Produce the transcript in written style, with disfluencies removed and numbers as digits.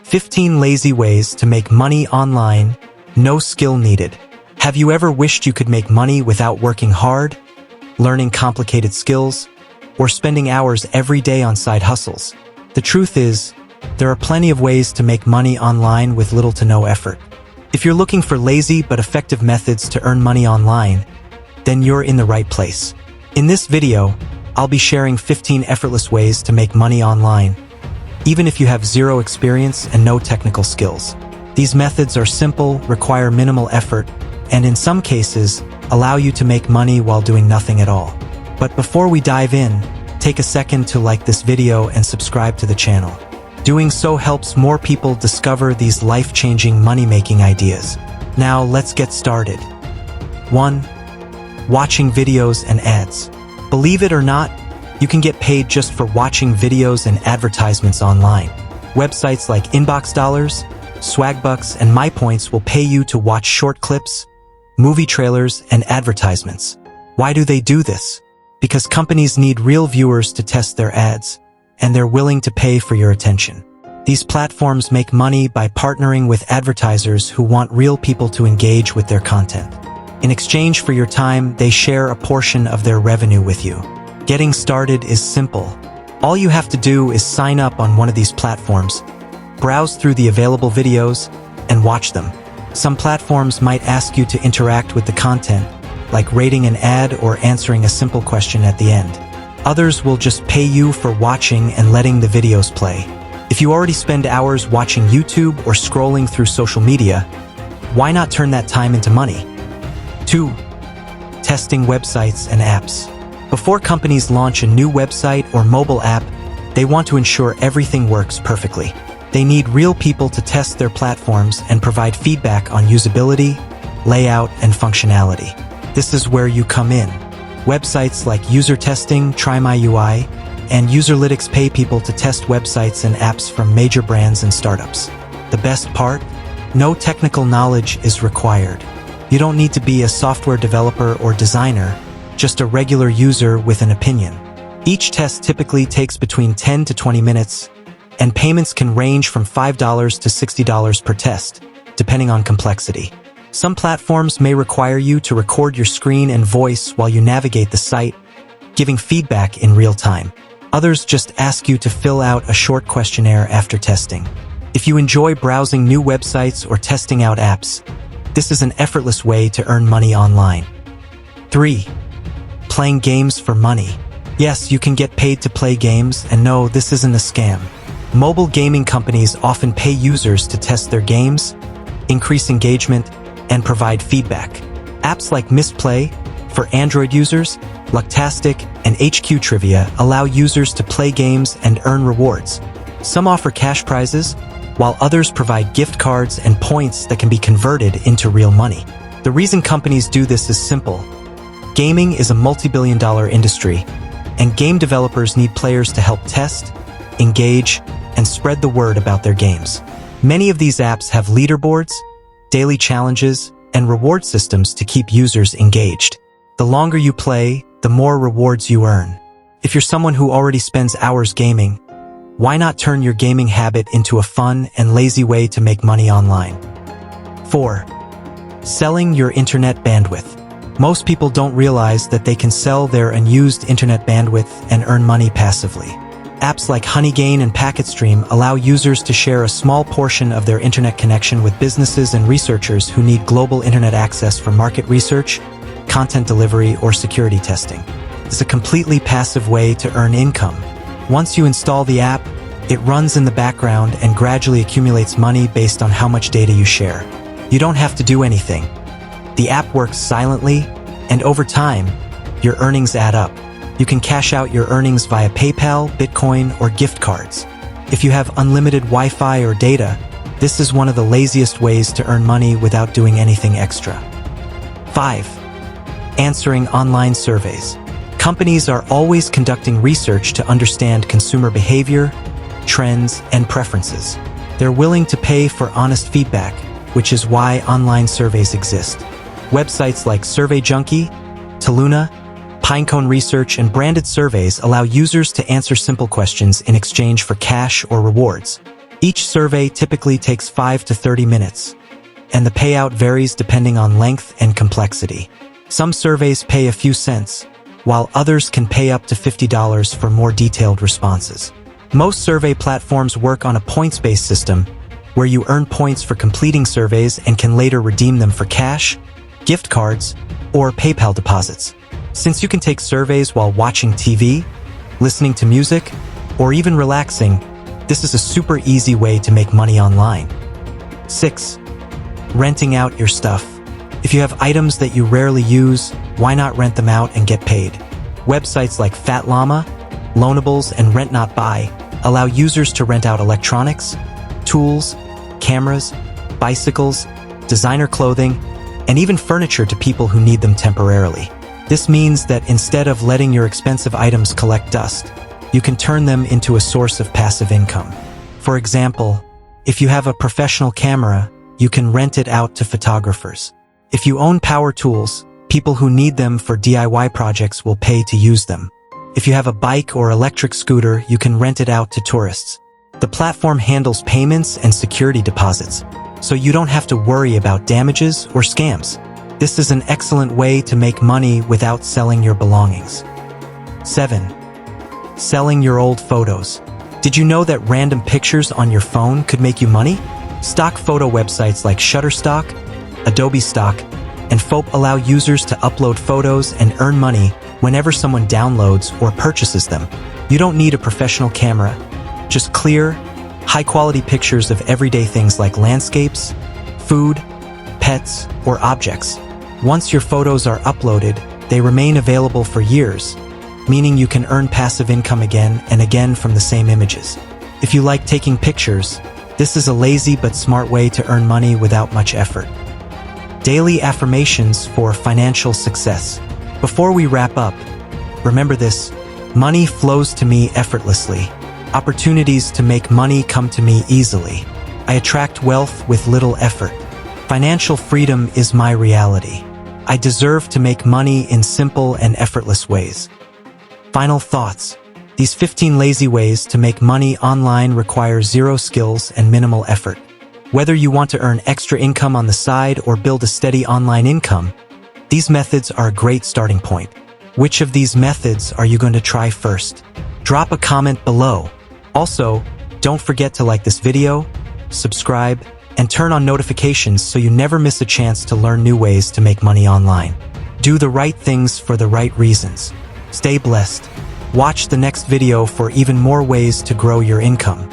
15 lazy ways to make money online, no skill needed. Have you ever wished you could make money without working hard, learning complicated skills, or spending hours every day on side hustles? The truth is, there are plenty of ways to make money online with little to no effort. If you're looking for lazy but effective methods to earn money online, then you're in the right place. In this video, I'll be sharing 15 effortless ways to make money online, even if you have zero experience and no technical skills. These methods are simple, require minimal effort, and in some cases, allow you to make money while doing nothing at all. But before we dive in, take a second to like this video and subscribe to the channel. Doing so helps more people discover these life-changing money-making ideas. Now let's get started. 1. Watching videos and ads. Believe it or not, you can get paid just for watching videos and advertisements online. Websites like Inbox Dollars, Swagbucks, and MyPoints will pay you to watch short clips, movie trailers, and advertisements. Why do they do this? Because companies need real viewers to test their ads, and they're willing to pay for your attention. These platforms make money by partnering with advertisers who want real people to engage with their content. In exchange for your time, they share a portion of their revenue with you. Getting started is simple. All you have to do is sign up on one of these platforms, browse through the available videos, and watch them. Some platforms might ask you to interact with the content, like rating an ad or answering a simple question at the end. Others will just pay you for watching and letting the videos play. If you already spend hours watching YouTube or scrolling through social media, why not turn that time into money? 2. Testing websites and apps. Before companies launch a new website or mobile app, they want to ensure everything works perfectly. They need real people to test their platforms and provide feedback on usability, layout, and functionality. This is where you come in. Websites like User Testing, Try My UI, and Userlytics pay people to test websites and apps from major brands and startups. The best part? No technical knowledge is required. You don't need to be a software developer or designer, just a regular user with an opinion. Each test typically takes between 10 to 20 minutes, and payments can range from $5 to $60 per test, depending on complexity. Some platforms may require you to record your screen and voice while you navigate the site, giving feedback in real time. Others just ask you to fill out a short questionnaire after testing. If you enjoy browsing new websites or testing out apps, this is an effortless way to earn money online. 3. Playing games for money. Yes, you can get paid to play games, and no, this isn't a scam. Mobile gaming companies often pay users to test their games, increase engagement, and provide feedback. Apps like Misplay for Android users, Lucktastic, and HQ Trivia allow users to play games and earn rewards. Some offer cash prizes, while others provide gift cards and points that can be converted into real money. The reason companies do this is simple. Gaming is a multi-billion-dollar industry, and game developers need players to help test, engage, and spread the word about their games. Many of these apps have leaderboards, daily challenges, and reward systems to keep users engaged. The longer you play, the more rewards you earn. If you're someone who already spends hours gaming, why not turn your gaming habit into a fun and lazy way to make money online? 4. Selling your internet bandwidth. Most people don't realize that they can sell their unused internet bandwidth and earn money passively. Apps like Honeygain and PacketStream allow users to share a small portion of their internet connection with businesses and researchers who need global internet access for market research, content delivery, or security testing. It's a completely passive way to earn income. Once you install the app, it runs in the background and gradually accumulates money based on how much data you share. You don't have to do anything. The app works silently, and over time, your earnings add up. You can cash out your earnings via PayPal, Bitcoin, or gift cards. If you have unlimited Wi-Fi or data, this is one of the laziest ways to earn money without doing anything extra. 5. Answering online surveys. Companies are always conducting research to understand consumer behavior, trends, and preferences. They're willing to pay for honest feedback, which is why online surveys exist. Websites like SurveyJunkie, Toluna, Pinecone Research, and branded surveys allow users to answer simple questions in exchange for cash or rewards. Each survey typically takes 5 to 30 minutes, and the payout varies depending on length and complexity. Some surveys pay a few cents, while others can pay up to $50 for more detailed responses. Most survey platforms work on a points-based system, where you earn points for completing surveys and can later redeem them for cash, gift cards, or PayPal deposits. Since you can take surveys while watching TV, listening to music, or even relaxing, this is a super easy way to make money online. 6. Renting out your stuff. If you have items that you rarely use, why not rent them out and get paid? Websites like Fat Llama, Loanables, and Rent Not Buy allow users to rent out electronics, tools, cameras, bicycles, designer clothing, and even furniture to people who need them temporarily. This means that instead of letting your expensive items collect dust, you can turn them into a source of passive income. For example, if you have a professional camera, you can rent it out to photographers. If you own power tools, people who need them for DIY projects will pay to use them. If you have a bike or electric scooter, you can rent it out to tourists. The platform handles payments and security deposits, so you don't have to worry about damages or scams. This is an excellent way to make money without selling your belongings. 7. Selling your old photos. Did you know that random pictures on your phone could make you money? Stock photo websites like Shutterstock, Adobe Stock, and Fope allow users to upload photos and earn money whenever someone downloads or purchases them. You don't need a professional camera, just clear, high-quality pictures of everyday things like landscapes, food, pets, or objects. Once your photos are uploaded, they remain available for years, meaning you can earn passive income again and again from the same images. If you like taking pictures, this is a lazy but smart way to earn money without much effort. Daily affirmations for financial success. Before we wrap up, remember this: money flows to me effortlessly. Opportunities to make money come to me easily. I attract wealth with little effort. Financial freedom is my reality. I deserve to make money in simple and effortless ways. Final thoughts. These 15 lazy ways to make money online require zero skills and minimal effort. Whether you want to earn extra income on the side or build a steady online income, these methods are a great starting point. Which of these methods are you going to try first? Drop a comment below. Also, don't forget to like this video, subscribe, and turn on notifications so you never miss a chance to learn new ways to make money online. Do the right things for the right reasons. Stay blessed. Watch the next video for even more ways to grow your income.